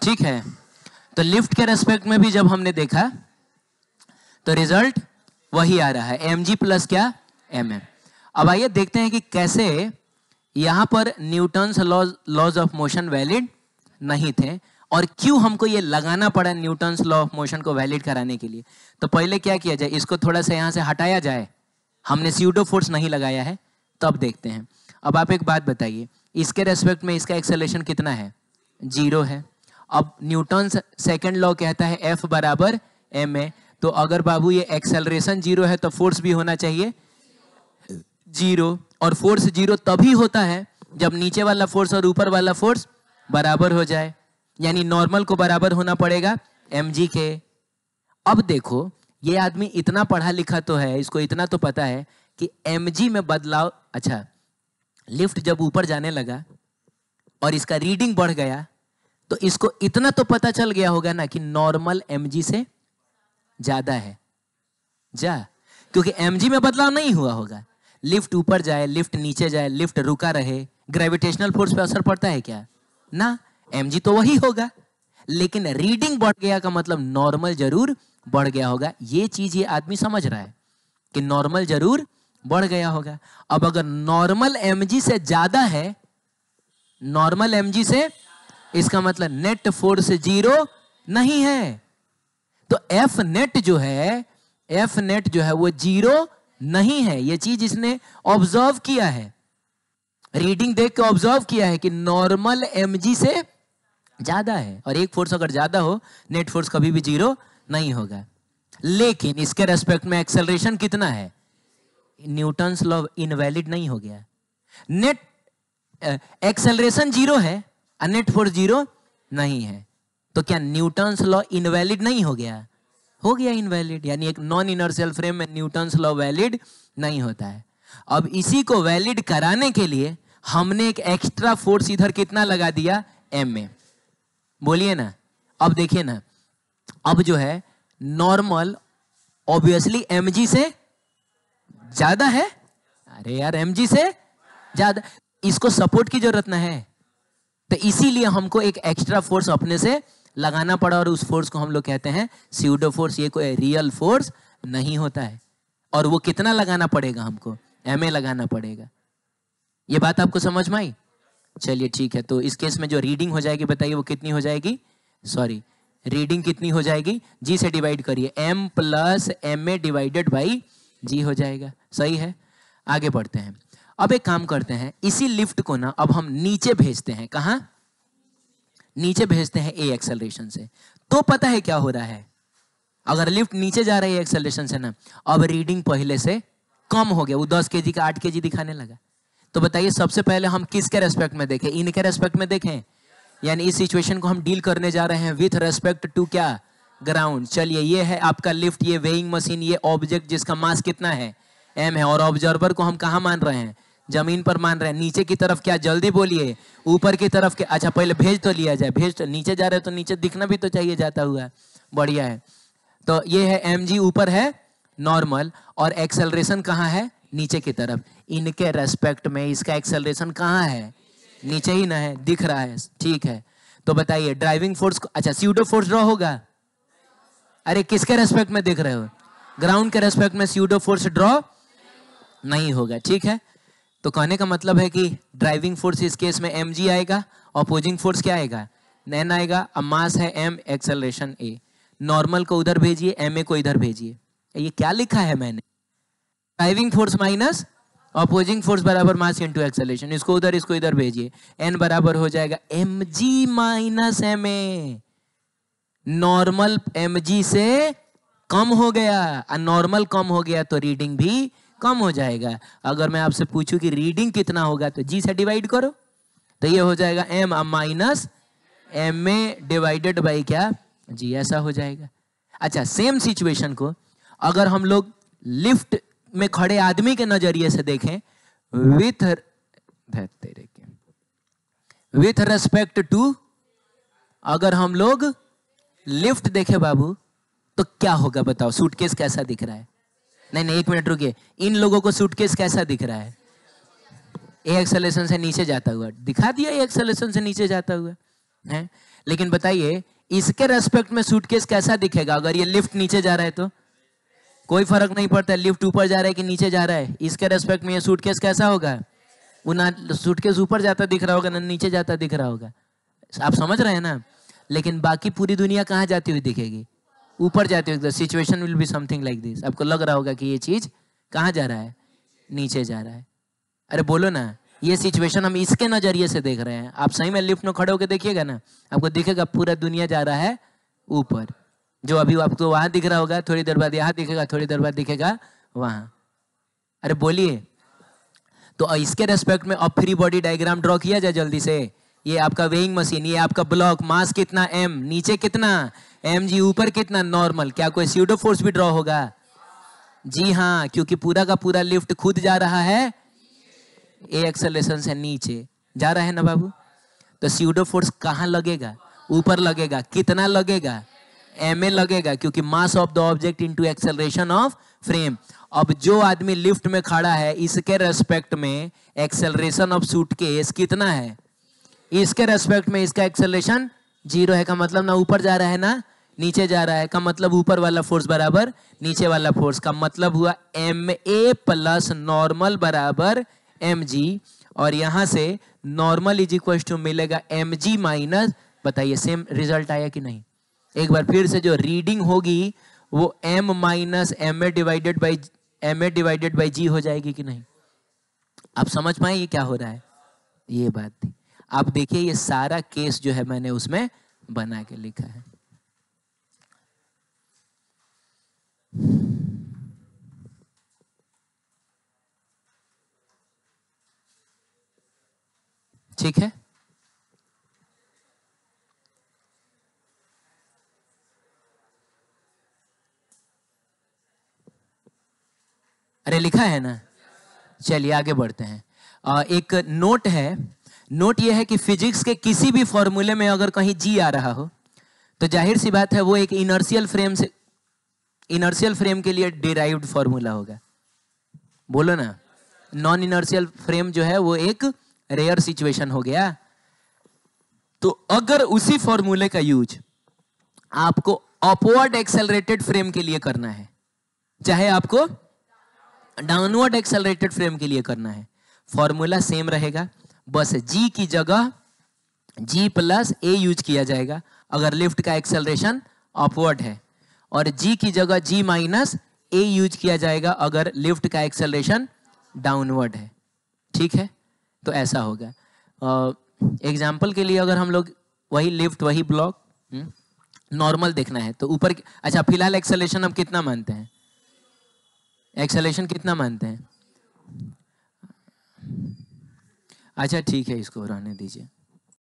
ठीक है। तो लिफ्ट के रेस्पेक्ट में भी जब हमने देखा तो रिजल्ट वही आ रहा है, mg प्लस क्या mm। अब आइए देखते हैं कि कैसे यहां पर Newton's laws of motion valid नहीं थे और क्यों हमको ये लगाना पड़ा न्यूटन्स लॉ ऑफ मोशन को वैलिड कराने के लिए। तो पहले क्या किया जाए, इसको थोड़ा सा यहां से हटाया जाए, हमने स्यूडो फोर्स नहीं लगाया है, तब देखते हैं। अब आप एक बात बताइए, इसके रेस्पेक्ट में इसका एक्सेलरेशन कितना है, 0 है। अब न्यूटन्स सेकंड लॉ कहता है F बराबर ma, तो अगर बाबू ये एक्सेलरेशन 0 है तो फोर्स भी होना चाहिए 0, और फोर्स 0 तभी होता है जब नीचे वाला फोर्स और ऊपर वाला फोर्स बराबर हो जाए, यानी नॉर्मल को बराबर होना पड़ेगा mg के। अब देखो ये आदमी इतना पढ़ा लिखा तो है, इसको इतना तो पता है कि mg में बदलाव, अच्छा लिफ्ट जब ऊपर जाने लगा और इसका रीडिंग बढ़ गया तो इसको इतना तो पता चल गया होगा ना कि नॉर्मल mg से ज्यादा है, क्योंकि mg में बदलाव नहीं हुआ होगा। लिफ्ट ऊपर जाए, लिफ्ट नीचे जाए, लिफ्ट रुका रहे, ग्रेविटेशनल फोर्स पे असर पड़ता है क्या, ना, mg तो वही होगा, लेकिन रीडिंग बढ़ गया का मतलब नॉर्मल जरूर बढ़ गया होगा। ये चीज ये आदमी समझ रहा है कि नॉर्मल जरूर बढ़ गया होगा। अब अगर नॉर्मल mg से ज्यादा है, नॉर्मल mg से, इसका मतलब नेट फोर्स 0 नहीं है, तो F नेट जो है वो 0 नहीं है। ये चीज इसने ऑब्जर्व किया है, रीडिंग देख के ऑब्जर्व किया है कि नॉर्मल mg से ज्यादा है, और एक फोर्स अगर ज्यादा हो नेट फोर्स कभी भी 0 नहीं होगा। लेकिन इसके रेस्पेक्ट में एक्सेलरेशन कितना है, न्यूटन्स लॉ इनवैलिड नहीं हो गया। नेट एक्सेलरेशन 0 है और नेट फोर्स 0 नहीं है, तो क्या न्यूटन्स लॉ इनवैलिड नहीं हो गया, हो गया इनवैलिड। यानी एक नॉन इनर्शियल फ्रेम में न्यूटन्स लॉ वैलिड नहीं होता है। अब इसी को वैलिड कराने के लिए हमने एक एक्स्ट्रा फोर्स इधर कितना लगा दिया, ma, बोलिए ना। अब देखिए ना, अब जो है नॉर्मल ऑब्वियसली mg से ज्यादा है, अरे यार mg से ज्यादा, इसको सपोर्ट की जरूरत ना है, तो इसीलिए हमको एक एक्स्ट्रा फोर्स अपने से लगाना पड़ा, और उस फोर्स को हम लोग कहते हैं स्यूडो फोर्स। ये कोई रियल फोर्स नहीं होता है, और वो कितना लगाना पड़ेगा हमको, ma लगाना पड़ेगा। ये बात आपको समझ में आई? चलिए ठीक है, तो इस केस में जो रीडिंग हो जाएगी बताइए वो कितनी हो जाएगी, सॉरी रीडिंग कितनी हो जाएगी, g से डिवाइड करिए, m plus ma divided by g हो जाएगा। सही है, आगे बढ़ते हैं। अब एक काम करते हैं, इसी लिफ्ट को ना अब हम नीचे भेजते हैं, कहां, नीचे भेजते हैं a एक्सेलरेशन से। तो पता है क्या हो रहा है, अगर लिफ्ट नीचे जा रही है एक्सेलरेशन से ना, अब रीडिंग पहले से कम हो गया, वो 10 kg का 8 kg दिखाने लगा। तो बताइए सबसे पहले हम किसके रेस्पेक्ट में देखें, इनके रेस्पेक्ट में देखें, यानी इस सिचुएशन को हम डील करने जा रहे हैं विथ रेस्पेक्ट टू क्या, ग्राउंड। चलिए ये है आपका लिफ्ट, ये वेइंग मशीन, ये ऑब्जेक्ट जिसका मास कितना है, m है, और ऑब्जर्वर को हम कहाँ मान रहे हैं, जमीन पर मान रहे हैं। नीचे की तरफ क्या, जल्दी बोलिए, ऊपर की तरफ क्या, अच्छा पहले भेज तो लिया जाए, भेज तो नीचे जा रहे तो नीचे दिखना भी तो चाहिए जाता हुआ, बढ़िया है। तो ये है mg ऊपर है नॉर्मल, और एक्सेलरेशन कहाँ है, नीचे की तरफ। इनके रेस्पेक्ट में इसका एक्सेलरेशन कहाँ है, नीचे ही ना है, दिख रहा है, ठीक है। तो बताइए ड्राइविंग फोर्स को, अच्छा स्यूडो फोर्स ड्रॉ होगा, अरे किसके रेस्पेक्ट में देख रहे हो, ग्राउंड के रेस्पेक्ट में स्यूडो फोर्स ड्रॉ नहीं होगा, ठीक है। तो कहने का मतलब है कि ड्राइविंग फोर्स इस केस में mg आएगा, अपोजिंग फोर्स क्या आएगा, n आएगा, अब मास है m, एक्सेलरेशन a। नॉर्मल को उधर भेजिए, ma को इधर भेजिए। ये क्या लिखा है मैंने, driving force minus opposing force बराबर मास इनटू एक्सेलरेशन, इसको उधर इसको इधर भेजिए, n बराबर हो जाएगा mg minus ma। Normal mg से कम हो गया, और नॉर्मल कम हो गया तो रीडिंग भी कम हो जाएगा। अगर मैं आपसे पूछूं कि रीडिंग कितना होगा तो g से डिवाइड करो, तो ये हो जाएगा m minus ma divided by क्या, g, ऐसा हो जाएगा। अच्छा सेम सिचुएशन को अगर हम लोग लिफ्ट में खड़े आदमी के नजरिए से देखें, विथ रेस्पेक्ट टू, अगर हम लोग लिफ्ट देखे बाबू तो क्या होगा बताओ, सूटकेस कैसा दिख रहा है, नहीं एक मिनट रुकिए, इन लोगों को सूटकेस कैसा दिख रहा है, ए एक्सेलरेशन से नीचे जाता हुआ दिखा दिया, ए एक्सेलरेशन से नीचे जाता हुआ, है। लेकिन बताइए इसके रेस्पेक्ट में सूटकेस कैसा दिखेगा? अगर ये लिफ्ट नीचे जा रहा है तो कोई फर्क नहीं पड़ता लिफ्ट ऊपर जा रहा है कि नीचे जा रहा है, इसके रेस्पेक्ट में ये सूटकेस कैसा होगा? वो ना सूटकेस ऊपर जाता दिख रहा होगा ना नीचे जाता दिख रहा होगा। आप समझ रहे हैं ना? लेकिन बाकी पूरी दुनिया कहाँ जाती हुई दिखेगी? ऊपर जाती हुई। Situation will be something like this. आपको लग रहा होगा कि ये चीज कहाँ जा रहा है? नीचे जा रहा है। अरे बोलो ना, ये सिचुएशन हम इसके नजरिए से देख रहे हैं। आप सही में लिफ्ट में खड़े होकर देखिएगा ना, आपको दिखेगा पूरा दुनिया जा रहा है ऊपर। जो अभी आपको वहां दिख रहा होगा, थोड़ी देर बाद यहाँ दिखेगा, थोड़ी देर बाद दिखेगा वहां। अरे बोलिए। तो इसके रेस्पेक्ट में अब फ्री बॉडी डायग्राम ड्रॉ किया जाए जल्दी से। ये आपका वेइंग मशीन, ये आपका ब्लॉक, मास कितना m, नीचे कितना mg, ऊपर कितना नॉर्मल। क्या कोई स्यूडो फोर्स भी ड्रॉ होगा? जी हाँ, क्योंकि पूरा का पूरा लिफ्ट खुद जा रहा है ए एक्सेलरेशन से नीचे जा रहा है ना बाबू। तो स्यूडो फोर्स कहाँ लगेगा? ऊपर लगेगा। कितना लगेगा? ma लगेगा, क्योंकि mass of the object into acceleration of frame. अब जो आदमी लिफ्ट में खड़ा है इसके रेस्पेक्ट में एक्सेलरेशन ऑफ सूटकेस कितना है? इसके रेस्पेक्ट में इसका एक्सेलरेशन 0 है। का मतलब ना ऊपर जा रहा है ना नीचे जा रहा है। का मतलब ऊपर वाला फोर्स बराबर नीचे वाला फोर्स। का मतलब हुआ ma प्लस नॉर्मल बराबर mg। और यहां से नॉर्मल इज इक्वल टू मिलेगा mg माइनस, बताइए सेम रिजल्ट आया कि नहीं? एक बार फिर से जो रीडिंग होगी वो m minus ma divided by g हो जाएगी कि नहीं? आप समझ पाए ये क्या हो रहा है? ये बात थी। आप देखिए ये सारा केस जो है मैंने उसमें बना के लिखा है। ठीक है। अरे लिखा है ना? चलिए आगे बढ़ते हैं। एक नोट है। नोट ये है कि फिजिक्स के किसी भी फॉर्मूले में अगर कहीं जी आ रहा हो तो जाहिर सी बात है वो एक इनर्शियल फ्रेम के लिए डिराइव्ड फॉर्मूला होगा। बोलो ना। नॉन इनर्शियल फ्रेम जो है वो एक रेयर सिचुएशन हो गया। तो अगर उसी फॉर्मूले का यूज आपको अपवर्ड एक्सेलरेटेड फ्रेम के लिए करना है, चाहे आपको डाउनवर्ड एक्सेलरेटेड फ्रेम के लिए करना है, फॉर्मूला सेम रहेगा। बस g की जगह g प्लस a यूज किया जाएगा अगर लिफ्ट का एक्सेलरेशन अपवर्ड है, और g की जगह g माइनस a यूज किया जाएगा अगर लिफ्ट का एक्सेलरेशन डाउनवर्ड है। ठीक है, तो ऐसा होगा। एग्जाम्पल के लिए अगर हम लोग वही लिफ्ट वही ब्लॉक नॉर्मल देखना है तो ऊपर, अच्छा फिलहाल एक्सेलरेशन हम कितना मानते हैं? एक्सेलरेशन कितना मानते हैं? अच्छा ठीक है, इसको रहने दीजिए।